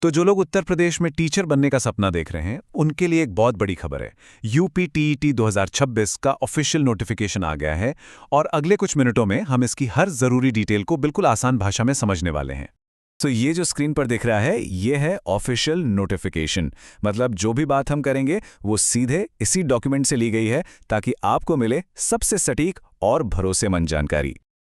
तो जो लोग उत्तर प्रदेश में टीचर बनने का सपना देख रहे हैं, उनके लिए एक बहुत बड़ी खबर है। यूपी टीईटी 2026 का ऑफिशियल नोटिफिकेशन आ गया है और अगले कुछ मिनटों में हम इसकी हर ज़रूरी डिटेल को बिल्कुल आसान भाषा में समझने वाले हैं। तो ये जो स्क्रीन पर दिख रहा है, ये है ऑफिशियल नोटिफिकेशन। मतलब जो भी बात हम करेंगे वो सीधे इसी डॉक्यूमेंट से ली गई है ताकि आपको मिले सबसे सटीक और भरोसेमंद जानकारी।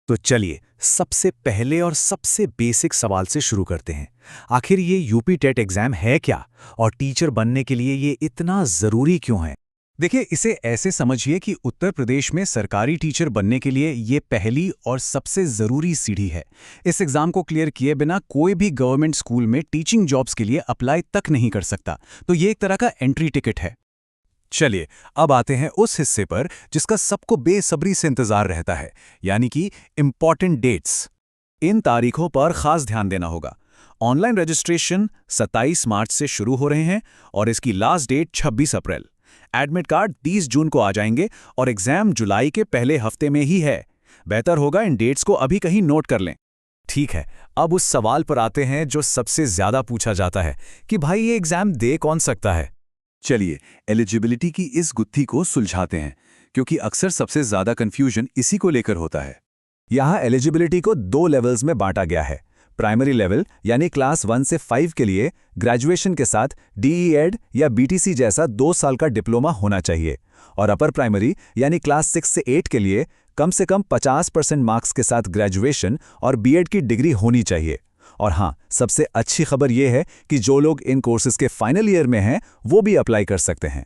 तो चलिए सबसे पहले और सबसे बेसिक सवाल से शुरू करते हैं। आखिर ये यूपी टेट एग्जाम है क्या और टीचर बनने के लिए ये इतना ज़रूरी क्यों है? देखिए, इसे ऐसे समझिए कि उत्तर प्रदेश में सरकारी टीचर बनने के लिए ये पहली और सबसे ज़रूरी सीढ़ी है। इस एग्ज़ाम को क्लियर किए बिना कोई भी गवर्नमेंट स्कूल में टीचिंग जॉब्स के लिए अप्लाई तक नहीं कर सकता। तो ये एक तरह का एंट्री टिकट है। चलिए, अब आते हैं उस हिस्से पर जिसका सबको बेसब्री से इंतजार रहता है, यानी कि इम्पॉर्टेंट डेट्स। इन तारीखों पर खास ध्यान देना होगा। ऑनलाइन रजिस्ट्रेशन 27 मार्च से शुरू हो रहे हैं और इसकी लास्ट डेट 26 अप्रैल। एडमिट कार्ड 30 जून को आ जाएंगे और एग्जाम जुलाई के पहले हफ्ते में ही है। बेहतर होगा इन डेट्स को अभी कहीं नोट कर लें। ठीक है, अब उस सवाल पर आते हैं जो सबसे ज्यादा पूछा जाता है कि भाई ये एग्जाम दे कौन सकता है। चलिए, एलिजिबिलिटी की इस गुत्थी को सुलझाते हैं, क्योंकि अक्सर सबसे ज्यादा कंफ्यूजन इसी को लेकर होता है। यहाँ एलिजिबिलिटी को 2 लेवल्स में बांटा गया है। प्राइमरी लेवल यानी क्लास 1 से 5 के लिए ग्रेजुएशन के साथ डीईएड या बीटीसी जैसा 2 साल का डिप्लोमा होना चाहिए, और अपर प्राइमरी यानी क्लास 6 से 8 के लिए कम से कम 50% मार्क्स के साथ ग्रेजुएशन और बीएड की डिग्री होनी चाहिए। और हाँ, सबसे अच्छी खबर यह है कि जो लोग इन कोर्सेज के फाइनल ईयर में हैं वो भी अप्लाई कर सकते हैं।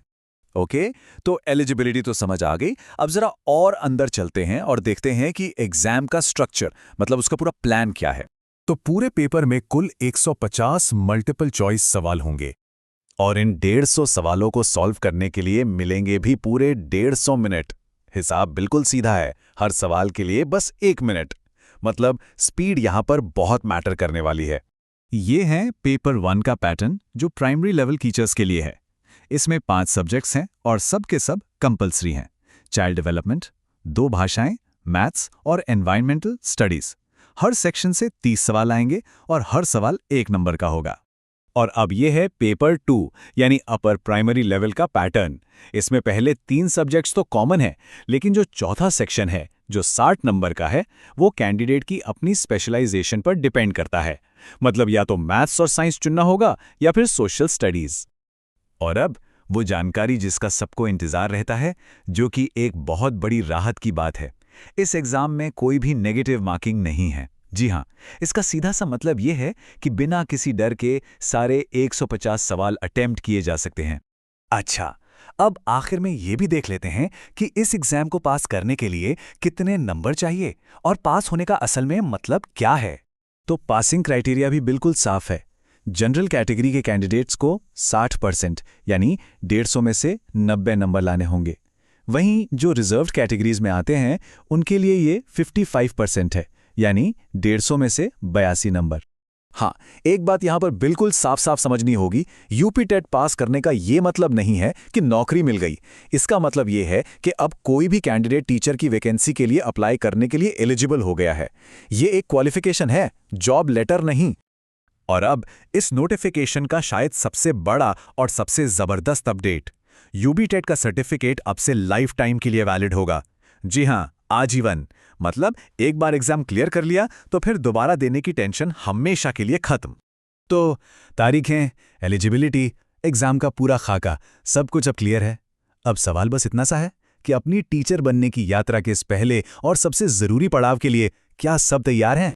ओके, तो एलिजिबिलिटी तो समझ आ गई। अब जरा और अंदर चलते हैं और देखते हैं कि एग्जाम का स्ट्रक्चर, मतलब उसका पूरा प्लान क्या है। तो पूरे पेपर में कुल 150 मल्टीपल चॉइस सवाल होंगे और इन 150 सवालों को सॉल्व करने के लिए मिलेंगे भी पूरे 150 मिनट। हिसाब बिल्कुल सीधा है, हर सवाल के लिए बस 1 मिनट। मतलब स्पीड यहां पर बहुत मैटर करने वाली है। ये है पेपर 1 का पैटर्न जो प्राइमरी लेवल टीचर्स के लिए है। इसमें 5 सब्जेक्ट्स हैं और सब के सब कंपल्सरी हैं। चाइल्ड डेवलपमेंट, 2 भाषाएं, मैथ्स और एनवायरमेंटल स्टडीज। हर सेक्शन से 30 सवाल आएंगे और हर सवाल 1 नंबर का होगा। और अब यह है पेपर 2 यानी अपर प्राइमरी लेवल का पैटर्न। इसमें पहले 3 सब्जेक्ट्स तो कॉमन है, लेकिन जो चौथा सेक्शन है जो 60 नंबर का है वो कैंडिडेट की अपनी स्पेशलाइजेशन पर डिपेंड करता है। मतलब या तो मैथ्स और साइंस चुनना होगा या फिर सोशल स्टडीज। और अब वो जानकारी जिसका सबको इंतजार रहता है, जो कि एक बहुत बड़ी राहत की बात है। इस एग्जाम में कोई भी नेगेटिव मार्किंग नहीं है। जी हाँ, इसका सीधा सा मतलब ये है कि बिना किसी डर के सारे 150 सवाल अटेम्प्ट किए जा सकते हैं। अच्छा, अब आखिर में ये भी देख लेते हैं कि इस एग्जाम को पास करने के लिए कितने नंबर चाहिए और पास होने का असल में मतलब क्या है। तो पासिंग क्राइटेरिया भी बिल्कुल साफ है। जनरल कैटेगरी के कैंडिडेट्स को 60% यानी 150 में से 90 नंबर लाने होंगे। वहीं जो रिजर्व्ड कैटेगरीज में आते हैं उनके लिए ये 55% है, यानी 150 में से 82 नंबर। हाँ, एक बात यहां पर बिल्कुल साफ साफ समझनी होगी, यूपी टेट पास करने का ये मतलब नहीं है कि नौकरी मिल गई। इसका मतलब ये है कि अब कोई भी कैंडिडेट टीचर की वैकेंसी के लिए अप्लाई करने के लिए एलिजिबल हो गया है। ये एक क्वालिफिकेशन है, जॉब लेटर नहीं। और अब इस नोटिफिकेशन का शायद सबसे बड़ा और सबसे जबरदस्त अपडेट, यूपी टेट का सर्टिफिकेट अब से लाइफ टाइम के लिए वैलिड होगा। जी हां, आजीवन। मतलब एक बार एग्जाम क्लियर कर लिया तो फिर दोबारा देने की टेंशन हमेशा के लिए खत्म। तो तारीखें, एलिजिबिलिटी, एग्जाम का पूरा खाका, सब कुछ अब क्लियर है। अब सवाल बस इतना सा है कि अपनी टीचर बनने की यात्रा के इस पहले और सबसे जरूरी पड़ाव के लिए क्या सब तैयार हैं?